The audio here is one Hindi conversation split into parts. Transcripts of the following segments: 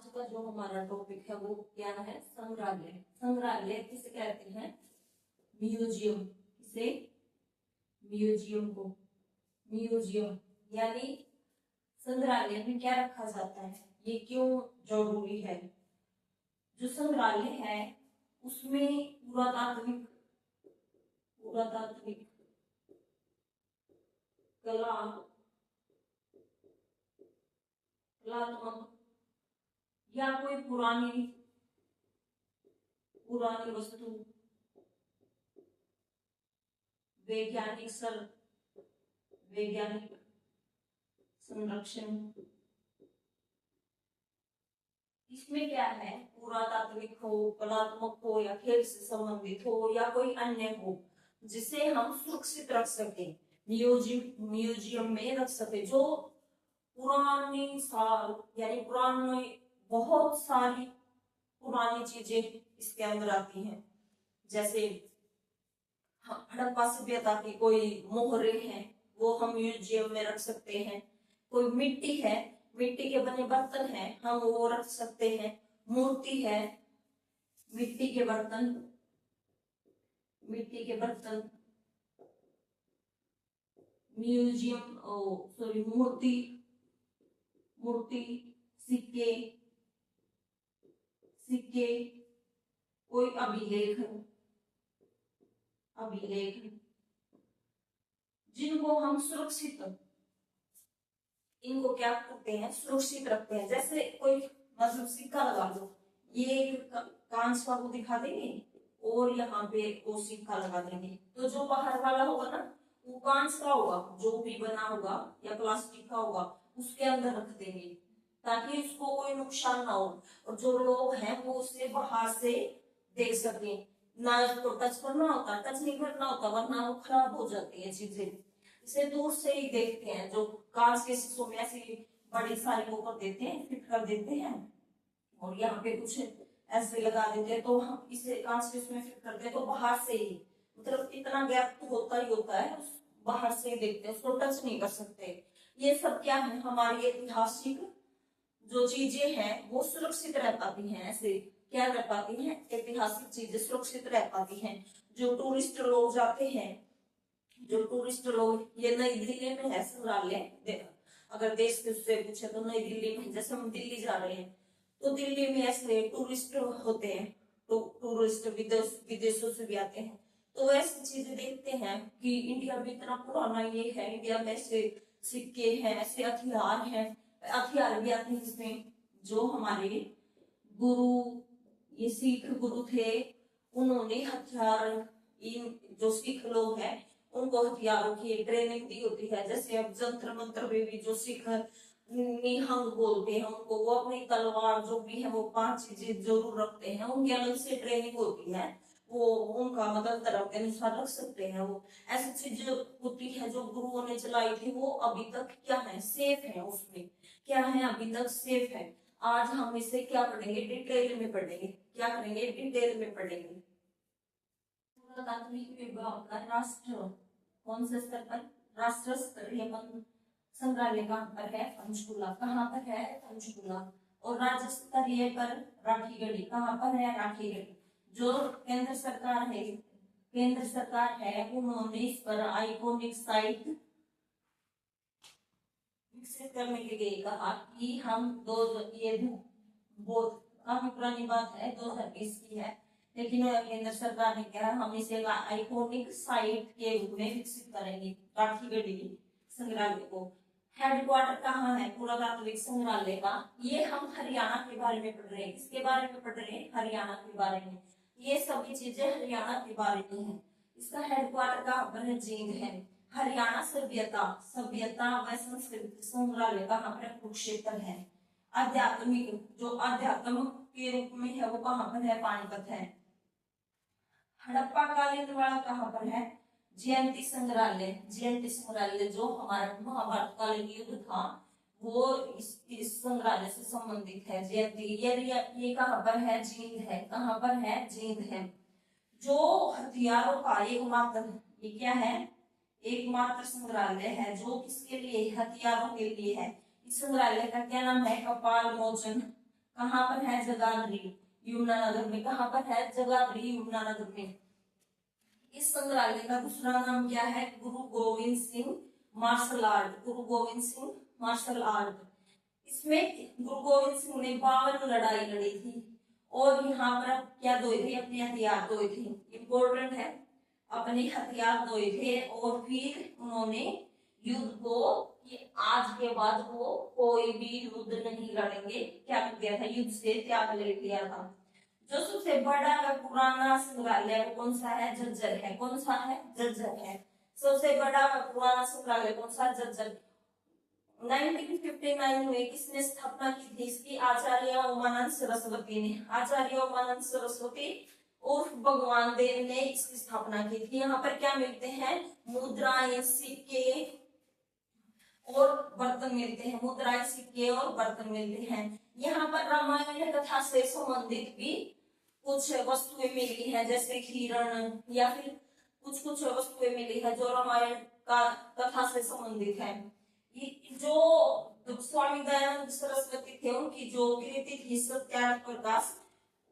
आज का जो हमारा टॉपिक है वो क्या है? संग्रहालय। संग्रहालय किसे कहते हैं? म्यूजियम। किसे? म्यूजियम को। म्यूजियम यानी संग्रहालय में क्या रखा जाता है, ये क्यों जरूरी है? जो संग्रहालय है उसमें पुरातात्विक पुरातात्विक कला कलात्मक या कोई पुरानी पुरानी वस्तु, वैज्ञानिक संरक्षण, इसमें क्या है? पुरातात्विक हो, कलात्मक हो या खेल से संबंधित हो या कोई अन्य हो जिसे हम सुरक्षित रख सके, म्यूजियम में रख सके। जो पुरानी साल यानी पुरानी बहुत सारी पुरानी चीजें इसके अंदर आती हैं, जैसे हड़प्पा सभ्यता की कोई मोहरे हैं वो हम म्यूजियम में रख सकते हैं। कोई मिट्टी है, मिट्टी के बने बर्तन हैं, हम वो रख सकते हैं। मूर्ति है, मिट्टी के बर्तन म्यूजियम सॉरी मूर्ति, सिक्के, कोई अभिलेख जिनको हम सुरक्षित, इनको क्या करते हैं? सुरक्षित रखते हैं। जैसे कोई मतलब सिक्का लगा दो, ये कांच का वो दिखा देंगे और यहाँ पे वो सिक्का लगा देंगे, तो जो बाहर वाला होगा ना वो कांच का होगा, जो भी बना होगा या प्लास्टिक का होगा उसके अंदर रख देंगे ताकि उसको कोई नुकसान ना हो और जो लोग हैं वो उसे बाहर से देख सके। ना उसको टच करना होता, टच नहीं करना होता वरना वो खराब हो जाती है चीजें। इसे दूर से ही देखते हैं, जो कांच के शीशों में ऐसी बड़ी सारी वो कर देते हैं, फिट कर देते हैं और यहाँ पे कुछ ऐसे लगा देते हैं, तो हम इसे कांच के उसमें फिट करते हैं तो बाहर से ही मतलब इतना गैप तो होता ही होता है, बाहर से ही देखते हैं, उसको टच नहीं कर सकते। ये सब क्या है? हमारी ऐतिहासिक जो चीजें हैं वो सुरक्षित रह पाती हैं। ऐसे क्या रह पाती हैं? ऐतिहासिक चीजें सुरक्षित रह पाती हैं। जो टूरिस्ट लोग जाते हैं, ये नई दिल्ली में है संग्रहालय, अगर देश के उससे पूछे तो नई दिल्ली में, जैसे हम दिल्ली जा रहे हैं तो दिल्ली में ऐसे टूरिस्ट होते हैं, तो टूरिस्ट विदेशों से भी आते हैं, तो ऐसी चीजें देखते हैं कि इंडिया में इतना पुराना ये है, इंडिया में ऐसे सिक्के हैं, ऐसे हथियार भी आते हैं जिसमें जो हमारे गुरु, ये सिख गुरु थे, उन्होंने हथियार, इन जो सिख लोग हैं उनको हथियारों की ट्रेनिंग दी होती है। जैसे अब जंतर मंत्र में भी जो सिख निहंग बोलते हैं उनको, वो अपनी तलवार जो भी है वो 5 चीजें जरूर रखते हैं, उनकी अलग से ट्रेनिंग होती है, वो उनका मतलब तरह के अनुसार रख सकते हैं। वो ऐसी चीज होती है जो गुरुओं ने चलाई थी, वो अभी तक क्या है? सेफ है, उसमें क्या है? अभी तक सेफ है। आज हम इसे क्या पढ़ेंगे? डिटेल में पढ़ेंगे। क्या करेंगे? डिटेल में पढ़ेंगे। पुरातात्विक विभाग का राष्ट्र कौन से स्तर पर? राष्ट्र स्तरीय संग्रहालय कहाँ पर है? पंचकुला। कहाँ पर है? पंचकुला। और राज्य स्तरीय पर राखीगढ़ी। कहाँ पर है? राखीगढ़ी। जो केंद्र सरकार है उन्होंने इस पर आइकॉनिक साइट विकसित करने के लिए कहा कि हम ये बहुत काफी पुरानी बात है, 2020 की है, लेकिन केंद्र सरकार ने कहा हम इसे आइकॉनिक साइट के रूप में विकसित करेंगे, राखीगढ़ी संग्रहालय को। हेडक्वार्टर कहाँ है पुरातात्विक संग्रहालय का? ये हम हरियाणा के बारे में पढ़ रहे हैं। किसके बारे में पढ़ रहे हैं? हरियाणा के बारे में। ये सभी चीजें हरियाणा के बारे में है। इसका हेडक्वार्टर कहाँ पर है? जींद है। हरियाणा सभ्यता व संस्कृति संग्रहालय कहाँ पर? कुरुक्षेत्र है। आध्यात्मिक जो अध्यात्म के रूप में है वो कहाँ पर है? पानीपत है। हड़प्पा कालीन वाला कहाँ पर है? जयंती संग्रहालय जो हमारा महाभारत कालीन युद्ध था वो इस संग्रहालय से संबंधित है। जयंती ये कहाँ पर है? जींद है। कहाँ पर है? जींद है। जो हथियारों का एकमात्र, ये क्या है? एकमात्र संग्रहालय है जो किसके लिए? हथियारों के लिए है। इस संग्रहालय का क्या नाम है? कपाल मोचन। कहाँ पर है? जगाधरी यमुनानगर में। कहाँ पर है? जगाधरी यमुनानगर में। इस संग्रहालय का दूसरा नाम क्या है? गुरु गोविंद सिंह मार्शल आर्ट। गुरु गोविंद सिंह मार्शल आर्ट। इसमें गुरु गोविंद सिंह ने 52 लड़ाई लड़ी थी और यहाँ पर क्या धोए थे? अपने हथियार धोए थे। इम्पोर्टेंट है, अपने हथियार धोए थे और फिर उन्होंने युद्ध को कि आज के बाद वो कोई भी युद्ध नहीं लड़ेंगे, क्या कर दिया था? युद्ध से त्याग ले लिया था। जो सबसे बड़ा व पुराना संग्रहालय वो कौन सा है? झज्जर है। कौन सा है? झज्जर है। सबसे बड़ा व पुराना संग्रहालय कौन सा? झज्जर। 1959 में किसने स्थापना की थी इसकी? आचार्य उमानंद सरस्वती ने। आचार्य उमानंद सरस्वती उर्फ भगवान देव ने इसकी स्थापना की थी। यहाँ पर क्या मिलते हैं? मुद्राएं, सिक्के और बर्तन मिलते हैं। मुद्राएं, सिक्के और बर्तन मिलते हैं। यहाँ पर रामायण कथा से संबंधित भी कुछ वस्तुएं मिली है, जैसे हिरण या फिर कुछ कुछ वस्तुएं मिली है जो रामायण का कथा से संबंधित है। जो स्वामी दयानंद सरस्वती थे उनकी जो कृति थी सत्याग्रह प्रकाश,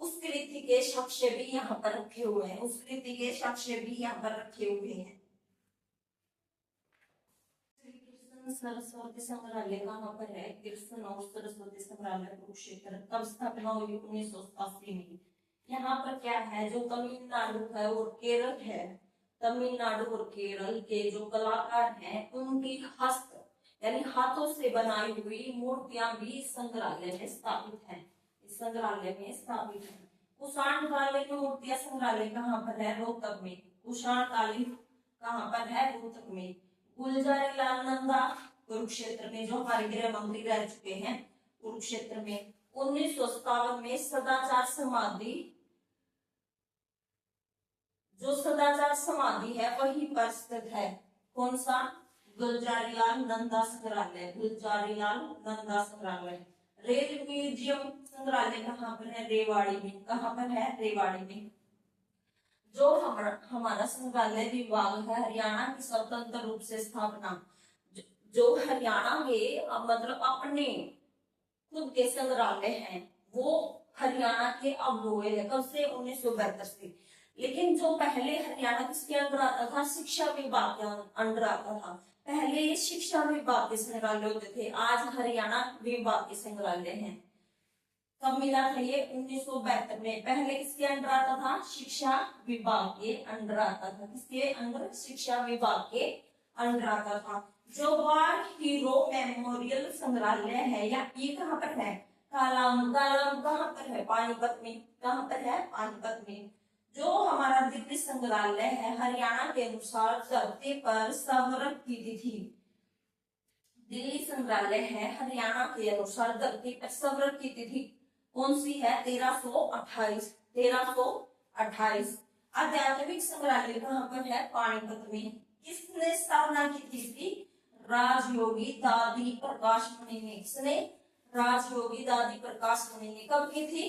उस कृति के साक्ष्य भी यहाँ पर रखे हुए हैं। उस कृति के साक्ष्य भी यहाँ पर रखे हुए हैं। सरस्वती संग्रहालय कहाँ पर है? कृष्ण और सरस्वती संग्रहालय कुरुक्षेत्र। कब स्थापना हुई? 1987 में। यहाँ पर क्या है? जो तमिलनाडु है और केरल है, तमिलनाडु और केरल के जो कलाकार हैं उनकी हस्त यानी हाथों से बनाई हुई मूर्तियां भी संग्रहालय में स्थापित है। इस संग्रहालय में स्थापित है। कुषाण कालीन मूर्तियां संग्रहालय कहाँ पर है? रोहतक में। कुषाण कालीन कहाँ पर है? रोहतक में। गुलजारीलाल नंदा कुरुक्षेत्र में, जो हमारे गृह मंत्री रह चुके हैं कुरुक्षेत्र में। 1957 में सदाचार समाधि, जो सदाचार समाधि है वही पर स्थित है। कौन सा? गुलजारीलाल नंदा संग्रहालय। गुलजारीलाल नंदा संग्रहालय। रेल म्यूजियम संग्रहालय कहाँ पर है? रेवाड़ी में। कहाँ पर है? रेवाड़ी में। जो हमारा संग्रहालय विभाग है हरियाणा की स्वतंत्र रूप से स्थापना, जो हरियाणा के मतलब अपने खुद के संग्रहालय हैं वो हरियाणा के अब हुए हैं। कब से? 1972 से। लेकिन जो पहले हरियाणा किसके अंडर आता था? शिक्षा विभाग के अंडर आता था। पहले शिक्षा विभाग के संग्रहालय होते थे, आज हरियाणा विभाग के संग्रहालय हैं। कब मिला था ये? 1972 में। पहले किसके अंडर आता था? शिक्षा विभाग के अंडर आता था। किसके अंडर? शिक्षा विभाग के अंडर आता था। जो वार हीरो मेमोरियल संग्रहालय है या ये कहाँ पर है? कालाम। कालाम कहाँ पर है? पानीपत में। कहाँ पर है? पानीपत में। जो हमारा दिल्ली संग्रहालय है हरियाणा के अनुसार धरती पर संवरण की तिथि, दिल्ली संग्रहालय है हरियाणा के अनुसार धरती पर संवरण की तिथि कौन सी है? 1328। 1328। आध्यात्मिक संग्रहालय कहाँ पर है? पानीपत में। किसने स्थापना की थी इसकी? राजयोगी दादी प्रकाश मुनि ने। किसने? राजयोगी दादी प्रकाश मुनि ने। कब की थी?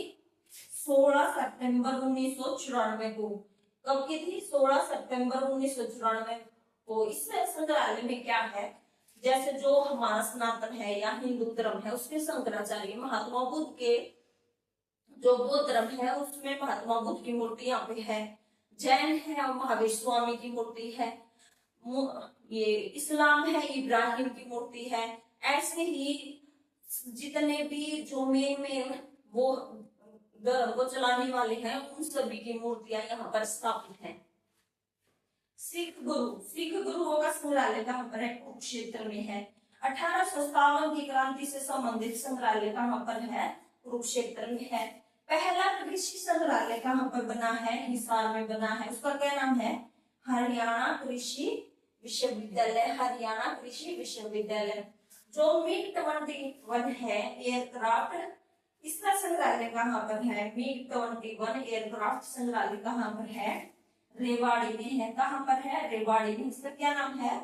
16 सितंबर 1994 को। कब की थी? 16 सितंबर 1994 को। इस संग्रहालय में क्या है? जैसे जो हमारा सनातन है या हिंदू धर्म है उसके शंकराचार्य महात्मा बुद्ध के जो बौद्ध धर्म है उसमें महात्मा बुद्ध की मूर्ति यहाँ पे है। जैन है और महावीर स्वामी की मूर्ति है। ये इस्लाम है इब्राहिम की मूर्ति है। ऐसे ही जितने भी जो मेन वो धर्म को चलाने वाले हैं उन सभी की मूर्तियां यहाँ पर स्थापित हैं। सिख गुरुओं का संग्रहालय कहाँ पर है? कुरुक्षेत्र में है। 1857 की क्रांति से संबंधित संग्रहालय कहाँ पर है? कुरुक्षेत्र में है। पहला कृषि संग्रहालय कहाँ पर बना है? हिसार में बना है। उसका क्या नाम है? हरियाणा कृषि विश्वविद्यालय। हरियाणा कृषि विश्वविद्यालय। जो मिग 21 है एयरक्राफ्ट, इसका संग्रहालय कहाँ पर है? मिग 21 एयरक्राफ्ट संग्रहालय कहाँ पर है? रेवाड़ी में है। कहाँ पर है? रेवाड़ी में। इसका क्या नाम है?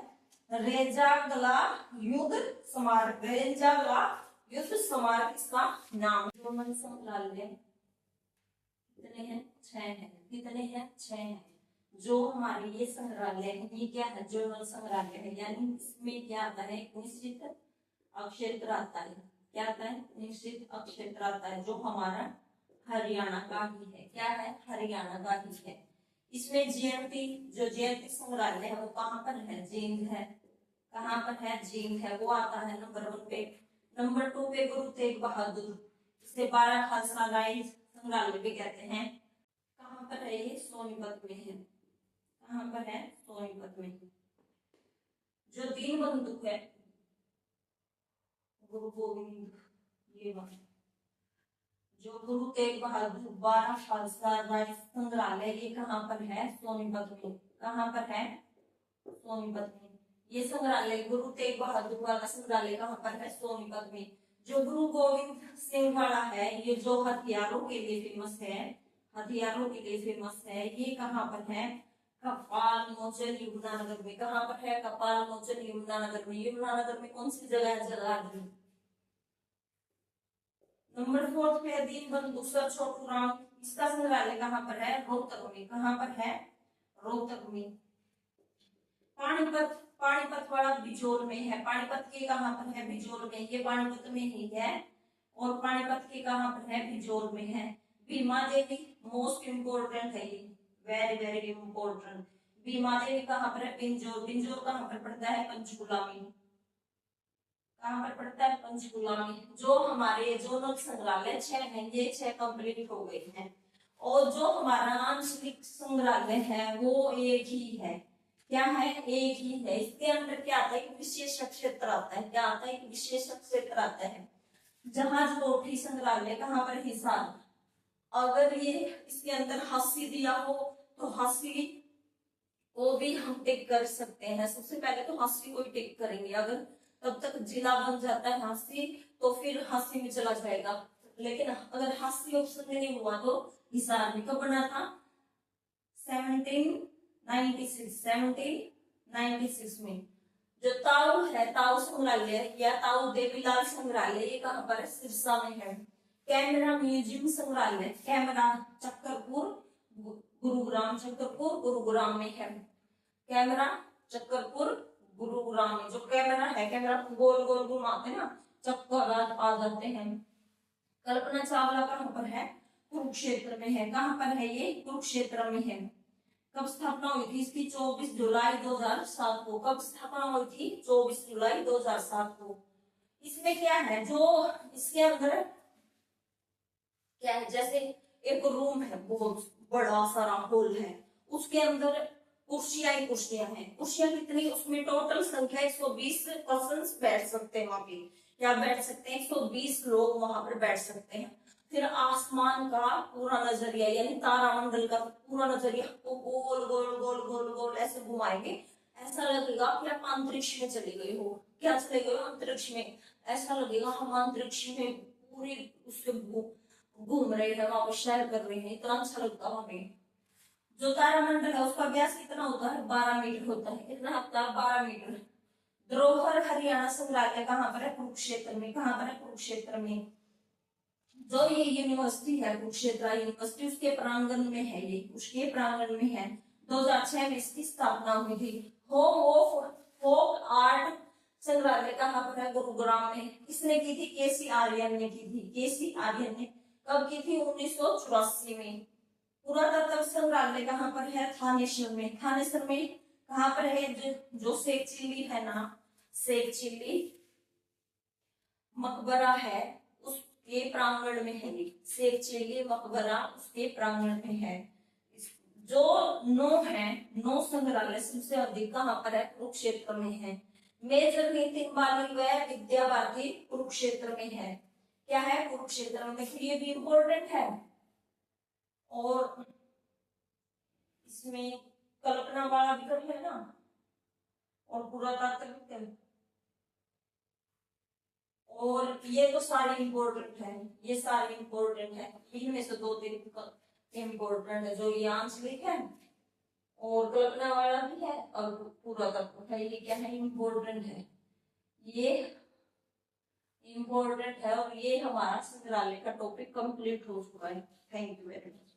रेजागला युद्ध स्मारक। रेजागला युद्ध स्मारक इसका नाम। रोमन संग्रहालय कितने हैं? 6 हैं। कितने हैं? 6 हैं। जो हमारे ये संग्रहालय है ये क्या है? जर्नल संग्रहालय है, यानी इसमें क्या आता है? निश्चित क्षेत्र आता है। क्या आता है, निश्चित क्षेत्र आता है जो हमारा हरियाणा का ही है। क्या है, हरियाणा का ही है। इसमें जयंती, जो जयंती संग्रहालय है वो कहाँ पर है, जींद है। कहाँ पर है, जींद है, वो आता है नंबर 1 पे। नंबर 2 पे गुरु तेग बहादुर, इसे 12 खालसा राय संग्रहालय भी कहते हैं। कहाँ पर है ये, सोनीपत में है। कहाँ पर है, सोनीपत में। जो दीन बंधु है गुरु गोविंद, ये वाला जो गुरु तेग बहादुर 12 खालसा राय संग्रहालय, ये कहाँ पर है, सोनीपत में। कहाँ पर है, सोनीपत में। ये संग्रहालय गुरु तेग बहादुर वाला संग्रहालय कहाँ पर है, सोनीपत में। जो गुरु गोविंद सिंह वाला है, ये जो हथियारों के लिए फेमस है, हथियारों के लिए फेमस है, ये कहाँ पर है, कपाल मोचन यमुनानगर में। कहाँ पर है, कपाल मोचन यमुनानगर में। यमुनानगर में कौन सी जगह है, जगाधरी। नंबर 4 पे दीन बंधु सर छोटू राम, इसका संग्रहालय कहाँ पर है, रोहतक में। कहाँ पर है, रोहतक में। पानीपत, पानीपत वाला बिजोर में है। पानीपत के कहाँ पर है, बिजोर में। ये पानीपत में ही है और पानीपत के कहाँ पर है, बिजोर में है। भीमा देवी मोस्ट इम्पोर्टेंट है, ये वेरी वेरी इम्पोर्टेंट। भीमा देवी कहाँ पर है, बिंजोर। बिंजोर कहाँ पर पड़ता है, पंचकुला में। कहाँ पर पड़ता है, पंचकुला में। जो हमारे जोनल संग्रहालय 6 हैं, ये 6 कंप्लीट हो गए हैं। और जो हमारा आंचलिक संग्रहालय है वो एक ही है। क्या है, एक ही है। इसके अंदर क्या आता है, एक विशेष क्षेत्र आता है। क्या आता है, एक विशेष क्षेत्र आता है। जहाज कोठी संग्रहालय कहाँ पर, हिसार। अगर ये इसके अंदर हंसी दिया हो तो हंसी को भी हम टिक कर सकते हैं। सबसे पहले तो हंसी को ही टिक करेंगे। अगर तब तक जिला बन जाता है हंसी तो फिर हंसी में चला जाएगा, लेकिन अगर हंसी ऑप्शन में नहीं हुआ तो हिसार में। कब बना था, 1796 में। जो ताऊ है, ताऊ संग्रहालय या ताऊ देवीलाल संग्रहालय, ये कहाँ पर है, सिरसा में है। कैमरा म्यूजियम संग्रहालय, कैमरा चक्करपुर गुरुग्राम, चक्करपुर गुरुग्राम में है। कैमरा चक्करपुर गुरुग्राम में। जो कैमरा है, कैमरा गोल गोल घुमाते हैं ना, चक्कर आ जाते हैं। कल्पना चावला कहाँ पर है, कुरुक्षेत्र में है। कहाँ पर है ये, कुरुक्षेत्र में है। कब स्थापना हुई थी इसकी, 24 जुलाई 2007 को। कब स्थापना हुई थी, 24 जुलाई 2007 को। इसमें क्या है, जो इसके अंदर क्या है, जैसे एक रूम है, बहुत बड़ा सारा हॉल है, उसके अंदर कुर्सियां ही कुर्सियां हैं। कुर्सियां कितनी, उसमें टोटल संख्या 120 पर्सन बैठ सकते हैं। वहां पे क्या बैठ सकते हैं, 120 लोग वहां पर बैठ सकते हैं। फिर आसमान का पूरा नजरिया, यानी तारामंडल का पूरा नजरिया को गोल गोल गोल गोल गोल ऐसे घुमाएंगे, ऐसा लगेगा कि आप अंतरिक्ष में चले गए हो। क्या चले गए हो, अंतरिक्ष में। ऐसा लगेगा हम अंतरिक्ष में पूरी उसके घूम रहे हैं, वहां पर सैर कर रहे हैं, इतना अच्छा लगता है वहां पे। जो तारामंडल है उसका व्यास कितना होता है, 12 मीटर होता है। कितना होता है, 12 मीटर। धरोहर हरियाणा संग्रहालय कहाँ पर है, कुरुक्षेत्र में। कहाँ पर है, कुरुक्षेत्र में। जो ये यूनिवर्सिटी है, कुरुक्षेत्र यूनिवर्सिटी, उसके प्रांगण में है, ये उसके प्रांगण में है। 2006 में इसकी स्थापना हुई थी। होम ऑफ फोक आर्ट संग्रहालय कहाँ पर है, गुरुग्राम में। किसने की थी, केसी आर्यन ने की थी। केसी आर्यन ने कब की थी, 1984 में। पुरातत्व संग्रहालय कहाँ पर है, थानेश्वर में। थानेश्वर में कहाँ पर है, जो शेख चिल्ली है ना, शेख चिल्ली मकबरा है, उसके प्रांगण में है। शेख चिल्ली मकबरा उसके प्रांगण में है। जो 9 संग्रहालय सबसे अधिक कहाँ पर है, कुरुक्षेत्र में है। मेजर नितिन बाली व विद्या भारती कुरुक्षेत्र में है। क्या है, कुरुक्षेत्र में। देखिए ये भी इम्पोर्टेंट है। और इसमें कल्पना वाला विकल्प है ना, और पुरातात्विक, और ये तो सारे इम्पोर्टेंट है, ये सारे इम्पोर्टेंट है। इनमें से 2-3 इम्पोर्टेंट है, जो ये आंचलिक है और कल्पना वाला भी है और पुरातत्व है। ये क्या है, इम्पोर्टेंट है, ये इम्पोर्टेंट है। और ये हमारा संग्रहालय का टॉपिक कंप्लीट हो चुका है। Thank you very much.